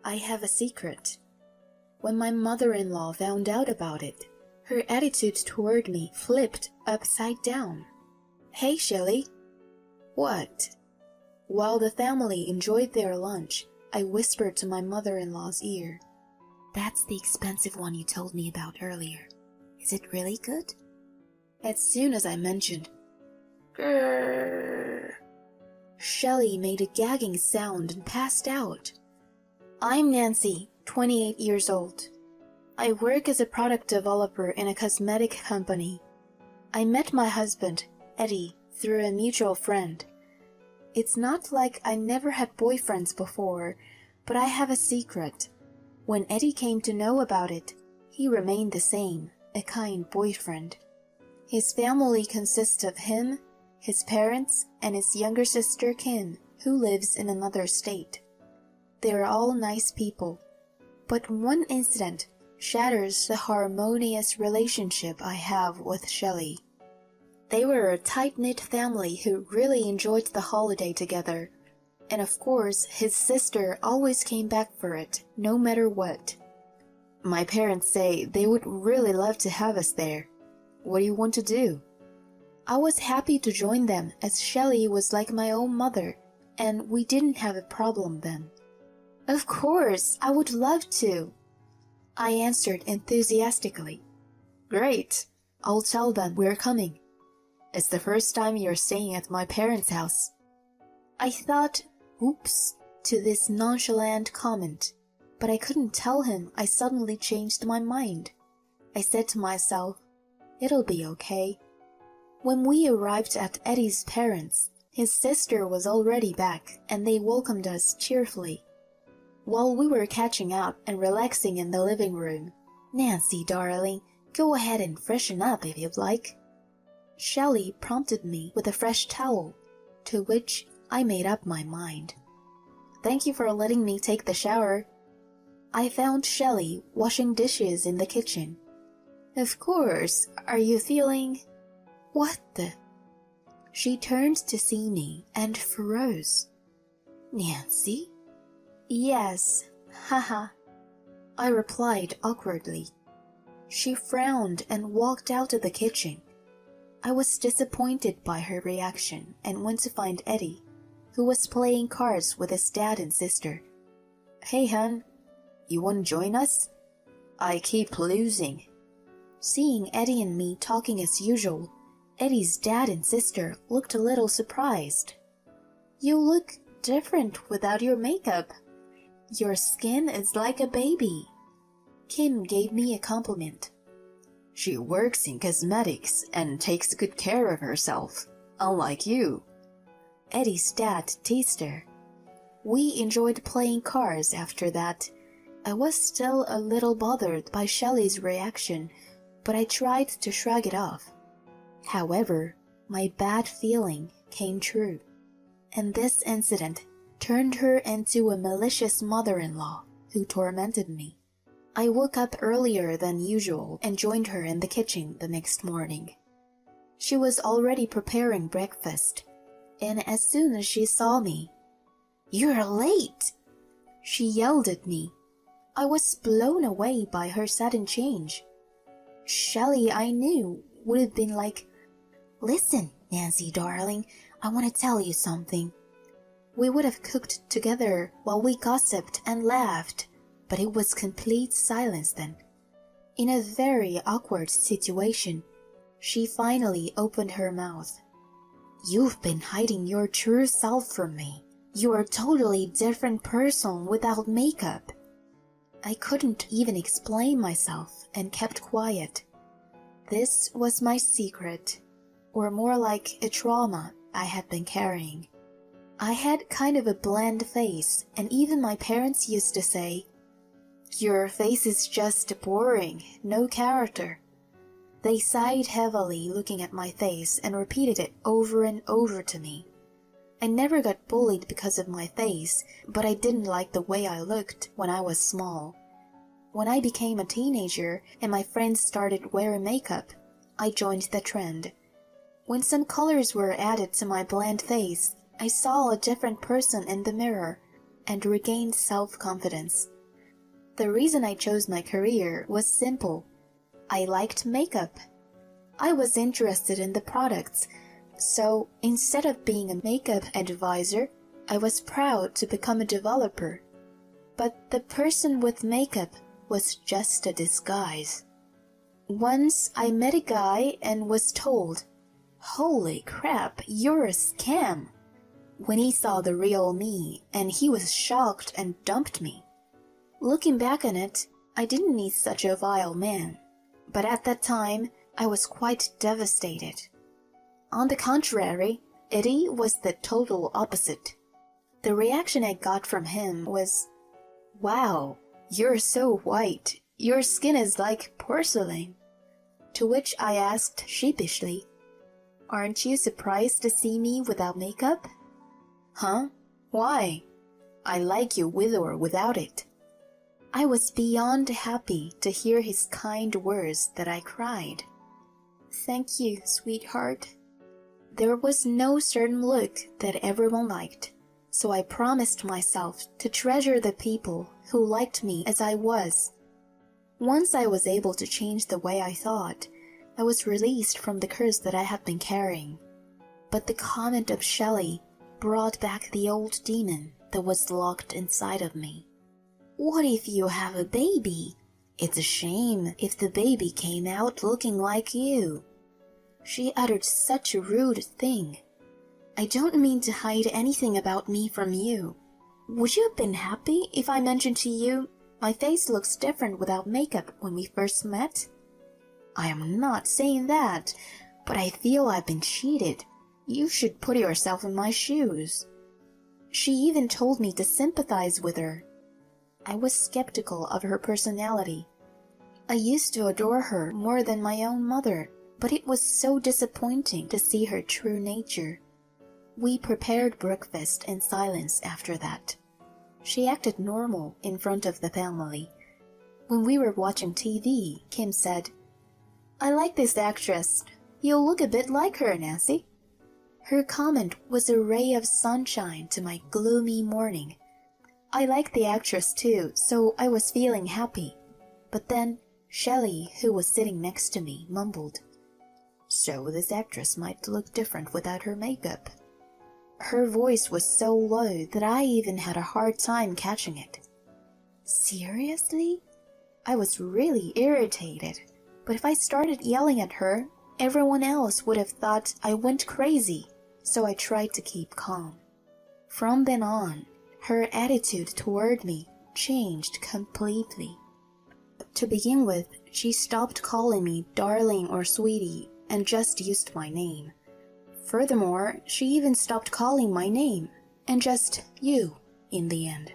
I have a secret. When my mother-in-law found out about it, her attitude toward me flipped upside down. "Hey, Shelley." "What?" While the family enjoyed their lunch, I whispered to my mother-in-law's ear. "That's the expensive one you told me about earlier. Is it really good?" As soon as I mentioned, "Grrr," Shelley made a gagging sound and passed out. "I'm Nancy, 28 years old. I work as a product developer in a cosmetic company. I met my husband, Eddie, through a mutual friend. It's not like I never had boyfriends before, but I have a secret. When Eddie came to know about it, he remained the same, a kind boyfriend. His family consists of him, his parents, and his younger sister Kim, who lives in another state. They're all nice people. But one incident shatters the harmonious relationship I have with Shelley. They were a tight-knit family who really enjoyed the holiday together. And of course, his sister always came back for it, no matter what. My parents say they would really love to have us there. What do you want to do?" I was happy to join them as Shelley was like my own mother, and we didn't have a problem then. "Of course, I would love to," I answered enthusiastically. "Great, I'll tell them we're coming. It's the first time you're staying at my parents' house." I thought, oops, to this nonchalant comment, but I couldn't tell him I suddenly changed my mind. I said to myself, it'll be okay. When we arrived at Eddie's parents', his sister was already back and they welcomed us cheerfully. While we were catching up and relaxing in the living room, "Nancy, darling, go ahead and freshen up if you'd like." Shelley prompted me with a fresh towel, to which I made up my mind. "Thank you for letting me take the shower." I found Shelley washing dishes in the kitchen. "Of course, are you feeling—" "What the—" She turned to see me and froze. "Nancy?" "Yes, haha," I replied awkwardly. She frowned and walked out of the kitchen. I was disappointed by her reaction and went to find Eddie, who was playing cards with his dad and sister. "Hey, hun, you want to join us? I keep losing." Seeing Eddie and me talking as usual, Eddie's dad and sister looked a little surprised. "You look different without your makeup. Your skin is like a baby." Kim gave me a compliment. "She works in cosmetics and takes good care of herself, unlike you." Eddie's dad teased her. We enjoyed playing cards after that. I was still a little bothered by Shelley's reaction, but I tried to shrug it off. However, my bad feeling came true, and this incident turned her into a malicious mother-in-law who tormented me. I woke up earlier than usual and joined her in the kitchen the next morning. She was already preparing breakfast, and as soon as she saw me, "You're late!" she yelled at me. I was blown away by her sudden change. Shelley, I knew, would have been like, "Listen, Nancy, darling, I want to tell you something." We would have cooked together while we gossiped and laughed, but it was complete silence then. In a very awkward situation, she finally opened her mouth. "You've been hiding your true self from me. You are a totally different person without makeup." I couldn't even explain myself and kept quiet. This was my secret, or more like a trauma I had been carrying. I had kind of a bland face, and even my parents used to say, "Your face is just boring, no character." They sighed heavily looking at my face and repeated it over and over to me. I never got bullied because of my face, but I didn't like the way I looked when I was small. When I became a teenager and my friends started wearing makeup, I joined the trend. When some colors were added to my bland face, I saw a different person in the mirror and regained self-confidence. The reason I chose my career was simple. I liked makeup. I was interested in the products, so instead of being a makeup advisor, I was proud to become a developer. But the person with makeup was just a disguise. Once I met a guy and was told, "Holy crap, you're a scam," when he saw the real me, and he was shocked and dumped me. Looking back on it, I didn't need such a vile man, but at that time, I was quite devastated. On the contrary, Eddie was the total opposite. The reaction I got from him was, "Wow, you're so white, your skin is like porcelain." To which I asked sheepishly, "Aren't you surprised to see me without makeup?" "Huh? Why? I like you with or without it." I was beyond happy to hear his kind words that I cried. "Thank you, sweetheart." There was no certain look that everyone liked, so I promised myself to treasure the people who liked me as I was. Once I was able to change the way I thought, I was released from the curse that I had been carrying. But the comment of Shelley brought back the old demon that was locked inside of me. "What if you have a baby? It's a shame if the baby came out looking like you." She uttered such a rude thing. "I don't mean to hide anything about me from you. Would you have been happy if I mentioned to you, my face looks different without makeup when we first met?" "I am not saying that, but I feel I've been cheated. You should put yourself in my shoes." She even told me to sympathize with her. I was skeptical of her personality. I used to adore her more than my own mother, but it was so disappointing to see her true nature. We prepared breakfast in silence after that. She acted normal in front of the family. When we were watching TV, Kim said, "I like this actress. You'll look a bit like her, Nancy." Her comment was a ray of sunshine to my gloomy morning. I liked the actress too, so I was feeling happy. But then, Shelley, who was sitting next to me, mumbled, "So this actress might look different without her makeup." Her voice was so low that I even had a hard time catching it. Seriously? I was really irritated, but if I started yelling at her, everyone else would have thought I went crazy, so I tried to keep calm. From then on, her attitude toward me changed completely. To begin with, she stopped calling me darling or sweetie and just used my name. Furthermore, she even stopped calling my name and just you in the end.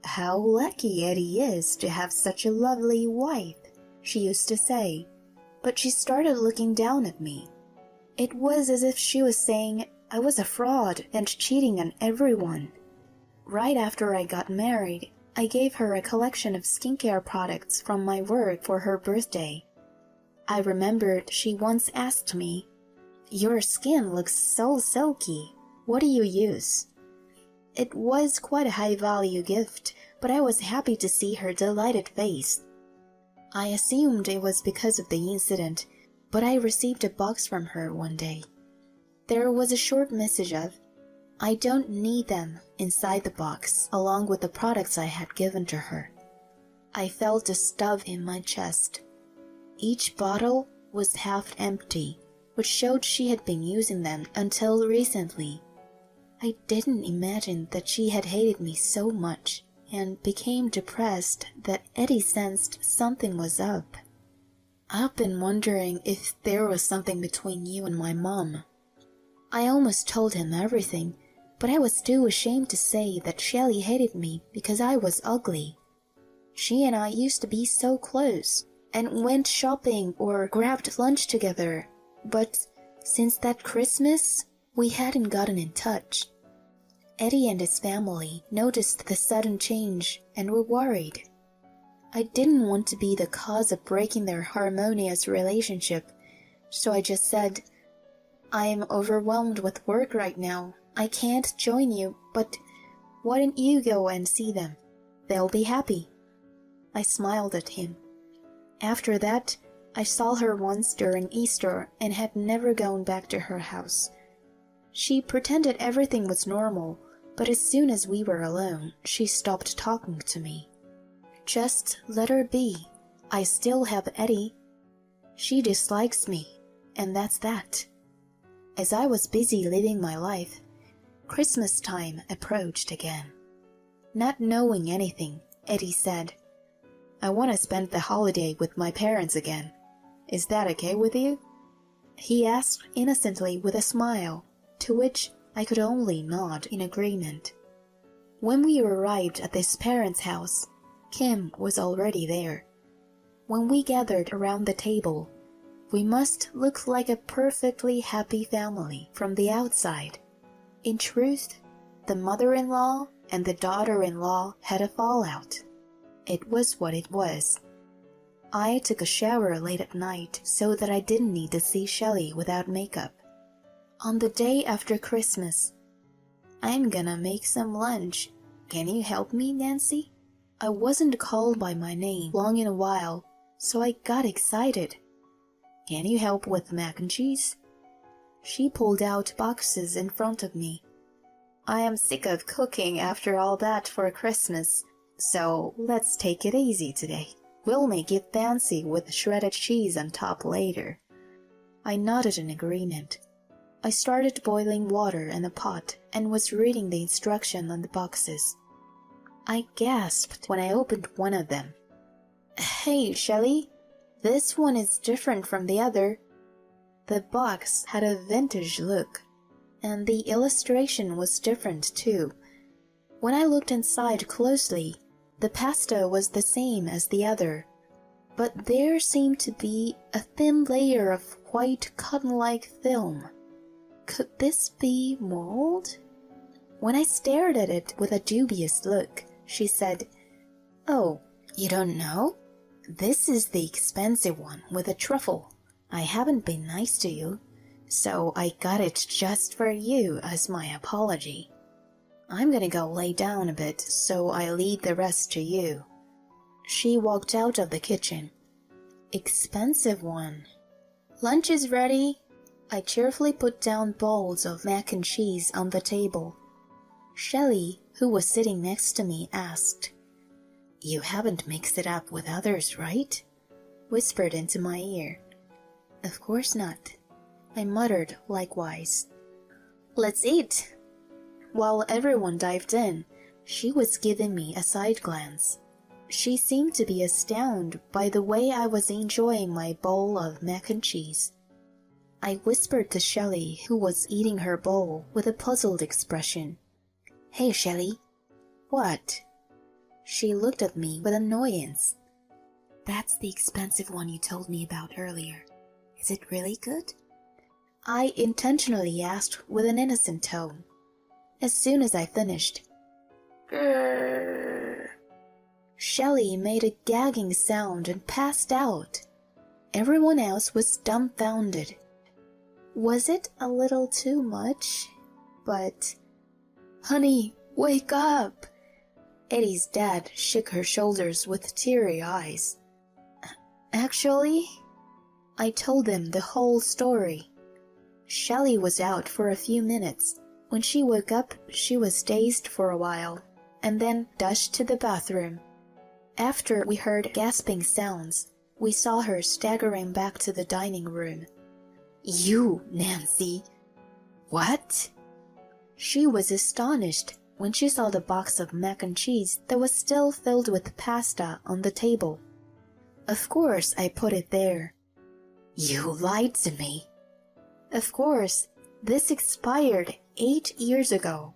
"How lucky Eddie is to have such a lovely wife," she used to say, but she started looking down at me. It was as if she was saying I was a fraud and cheating on everyone. Right after I got married, I gave her a collection of skincare products from my work for her birthday. I remembered she once asked me, "Your skin looks so silky. What do you use?" It was quite a high-value gift, but I was happy to see her delighted face. I assumed it was because of the incident, but I received a box from her one day. There was a short message of, "I don't need them," inside the box, along with the products I had given to her. I felt a stub in my chest. Each bottle was half empty, which showed she had been using them until recently. I didn't imagine that she had hated me so much, and became depressed that Eddie sensed something was up. "I've been wondering if there was something between you and my mom." I almost told him everything, but I was too ashamed to say that Shelley hated me because I was ugly. She and I used to be so close, and went shopping or grabbed lunch together, but since that Christmas, we hadn't gotten in touch. Eddie and his family noticed the sudden change and were worried. I didn't want to be the cause of breaking their harmonious relationship, so I just said, "I'm overwhelmed with work right now. I can't join you, but why don't you go and see them? They'll be happy." I smiled at him. After that, I saw her once during Easter and had never gone back to her house. She pretended everything was normal, but as soon as we were alone, she stopped talking to me. Just let her be. I still have Eddie. She dislikes me, and that's that. As I was busy living my life, Christmas time approached again. Not knowing anything, Eddie said, "I want to spend the holiday with my parents again. Is that okay with you?" He asked innocently with a smile, to which I could only nod in agreement. When we arrived at his parents' house, Kim was already there. When we gathered around the table, we must look like a perfectly happy family from the outside. In truth, the mother-in-law and the daughter-in-law had a fallout. It was what it was. I took a shower late at night so that I didn't need to see Shelley without makeup. On the day after Christmas, "I'm gonna make some lunch. Can you help me, Nancy?" I wasn't called by my name long in a while, so I got excited. "Can you help with mac and cheese?" She pulled out boxes in front of me. "I am sick of cooking after all that for Christmas, so let's take it easy today. We'll make it fancy with shredded cheese on top later." I nodded in agreement. I started boiling water in a pot and was reading the instruction on the boxes. I gasped when I opened one of them. "Hey, Shelley, this one is different from the other." The box had a vintage look, and the illustration was different too. When I looked inside closely, the pasta was the same as the other, but there seemed to be a thin layer of white cotton-like film. Could this be mold? When I stared at it with a dubious look, she said, "Oh, you don't know? This is the expensive one with a truffle. I haven't been nice to you, so I got it just for you as my apology. I'm gonna go lay down a bit, so I leave the rest to you." She walked out of the kitchen. Expensive one. "Lunch is ready." I cheerfully put down bowls of mac and cheese on the table. Shelley, who was sitting next to me, asked, "You haven't mixed it up with others, right?" Whispered into my ear. "Of course not," I muttered likewise. "Let's eat." While everyone dived in, she was giving me a side glance. She seemed to be astounded by the way I was enjoying my bowl of mac and cheese. I whispered to Shelley, who was eating her bowl with a puzzled expression, "Hey, Shelley." "What?" She looked at me with annoyance. "That's the expensive one you told me about earlier. Is it really good?" I intentionally asked with an innocent tone. As soon as I finished, "Grrr," Shelley made a gagging sound and passed out. Everyone else was dumbfounded. Was it a little too much? But, "Honey, wake up!" Eddie's dad shook her shoulders with teary eyes. "Actually," I told him the whole story. Shelley was out for a few minutes. When she woke up, she was dazed for a while, and then dashed to the bathroom. After we heard gasping sounds, we saw her staggering back to the dining room. "You, Nancy!" "What?" She was astonished when she saw the box of mac and cheese that was still filled with pasta on the table. Of course I put it there. "You lied to me." "Of course, this expired 8 years ago.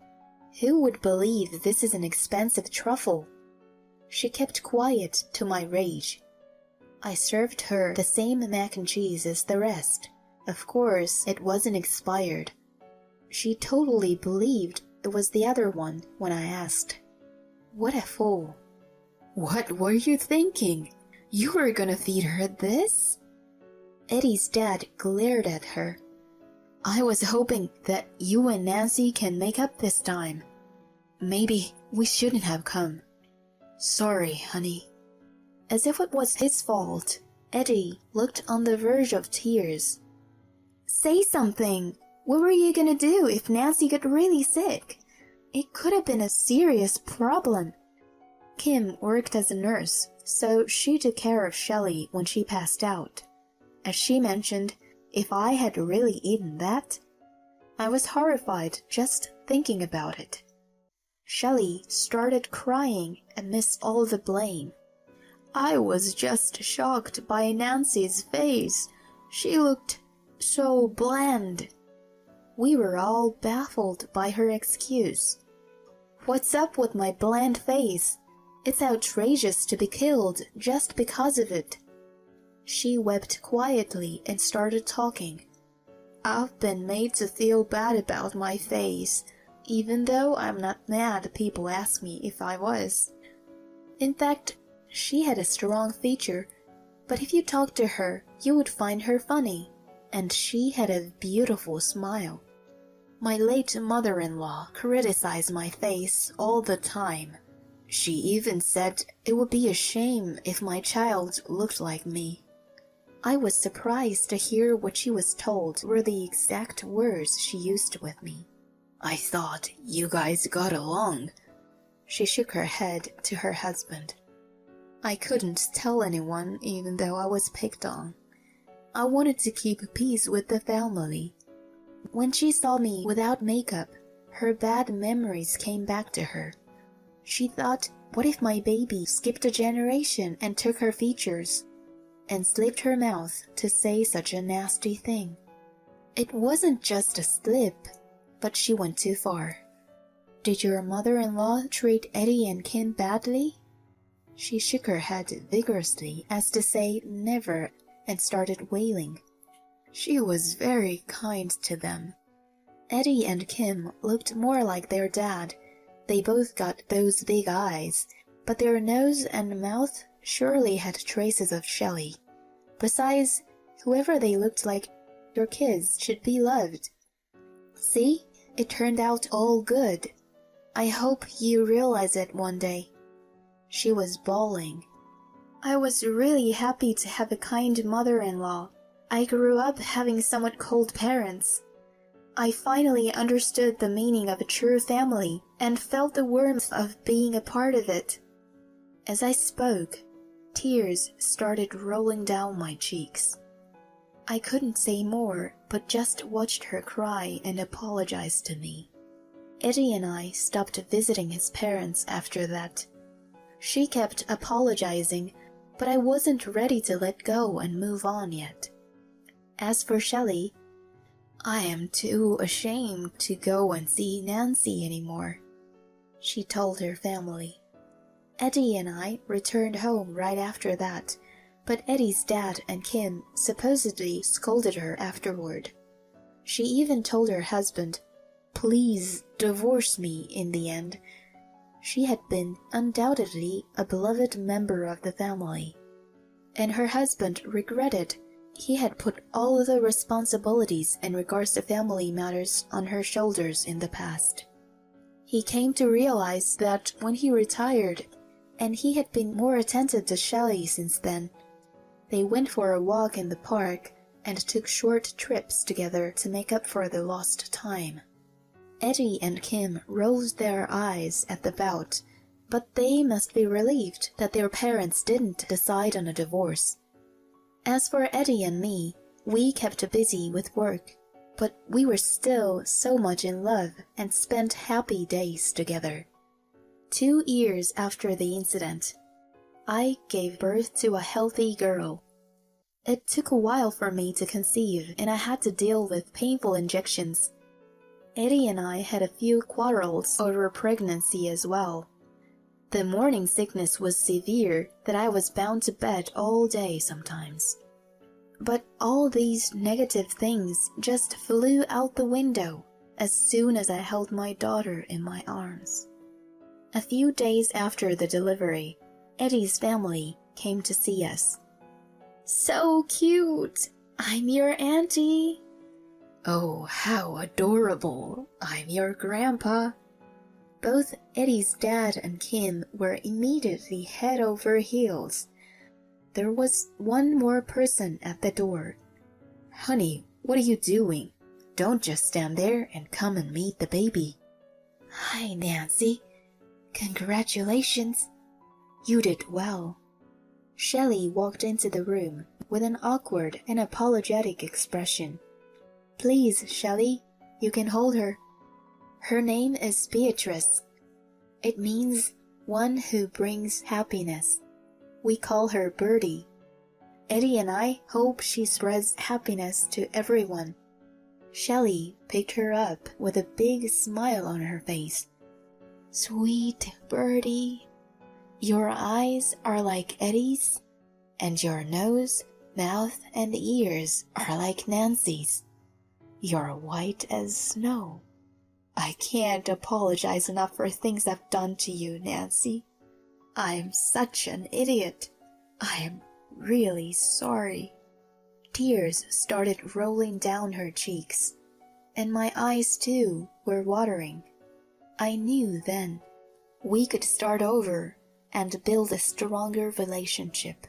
Who would believe this is an expensive truffle?" She kept quiet to my rage. I served her the same mac and cheese as the rest. Of course, it wasn't expired. She totally believed it was the other one when I asked. What a fool. "What were you thinking? You were gonna feed her this?" Eddie's dad glared at her. "I was hoping that you and Nancy can make up this time. Maybe we shouldn't have come. Sorry, honey." As if it was his fault, Eddie looked on the verge of tears. "Say something! What were you gonna do if Nancy got really sick? It could have been a serious problem." Kim worked as a nurse, so she took care of Shelley when she passed out. As she mentioned, if I had really eaten that, I was horrified just thinking about it. Shelley started crying amidst all the blame. "I was just shocked by Nancy's face. She looked so bland." We were all baffled by her excuse. "What's up with my bland face? It's outrageous to be killed just because of it." She wept quietly and started talking. "I've been made to feel bad about my face, even though I'm not mad people ask me if I was." In fact, she had a strong feature, but if you talked to her, you would find her funny, and she had a beautiful smile. My late mother-in-law criticized my face all the time. She even said it would be a shame if my child looked like me. I was surprised to hear what she was told were the exact words she used with me. "I thought you guys got along." She shook her head to her husband. "I couldn't tell anyone even though I was picked on. I wanted to keep peace with the family." When she saw me without makeup, her bad memories came back to her. She thought, what if my baby skipped a generation and took her features? And slipped her mouth to say such a nasty thing. It wasn't just a slip, but she went too far. "Did your mother-in-law treat Eddie and Kim badly?" She shook her head vigorously as to say never and started wailing. "She was very kind to them." Eddie and Kim looked more like their dad. They both got those big eyes, but their nose and mouth surely had traces of Shelley. Besides, whoever they looked like, your kids should be loved. See, it turned out all good. I hope you realize it one day. She was bawling. I was really happy to have a kind mother-in-law. I grew up having somewhat cold parents. I finally understood the meaning of a true family and felt the warmth of being a part of it. As I spoke, tears started rolling down my cheeks. I couldn't say more, but just watched her cry and apologize to me. Eddie and I stopped visiting his parents after that. She kept apologizing, but I wasn't ready to let go and move on yet. As for Shelley, I am too ashamed to go and see Nancy anymore, she told her family. Eddie and I returned home right after that, but Eddie's dad and Kim supposedly scolded her afterward. She even told her husband, "Please divorce me," in the end. She had been undoubtedly a beloved member of the family, and her husband regretted he had put all of the responsibilities in regards to family matters on her shoulders in the past. He came to realize that when he retired, and he had been more attentive to Shelley since then, they went for a walk in the park and took short trips together to make up for the lost time. Eddie and Kim rolled their eyes at the bout, but they must be relieved that their parents didn't decide on a divorce. As for Eddie and me, we kept busy with work, but we were still so much in love and spent happy days together. 2 years after the incident, I gave birth to a healthy girl. It took a while for me to conceive, and I had to deal with painful injections. Eddie and I had a few quarrels over pregnancy as well. The morning sickness was severe that I was bound to bed all day sometimes. But all these negative things just flew out the window as soon as I held my daughter in my arms. A few days after the delivery, Eddie's family came to see us. "So cute! I'm your auntie." "Oh, how adorable! I'm your grandpa." Both Eddie's dad and Kim were immediately head over heels. there was one more person at the door. "Honey, what are you doing? Don't just stand there and come and meet the baby." "Hi, Nancy. Congratulations. You did well." Shelley walked into the room with an awkward and apologetic expression. "Please, Shelley, you can hold her. Her name is Beatrice. It means one who brings happiness. We call her Birdie. Eddie and I hope she spreads happiness to everyone." Shelley picked her up with a big smile on her face. "Sweet Birdie, your eyes are like Eddie's, and your nose, mouth, and ears are like Nancy's. You're white as snow. I can't apologize enough for things I've done to you, Nancy. I'm such an idiot. I'm really sorry." Tears started rolling down her cheeks, and my eyes too were watering. I knew then we could start over and build a stronger relationship.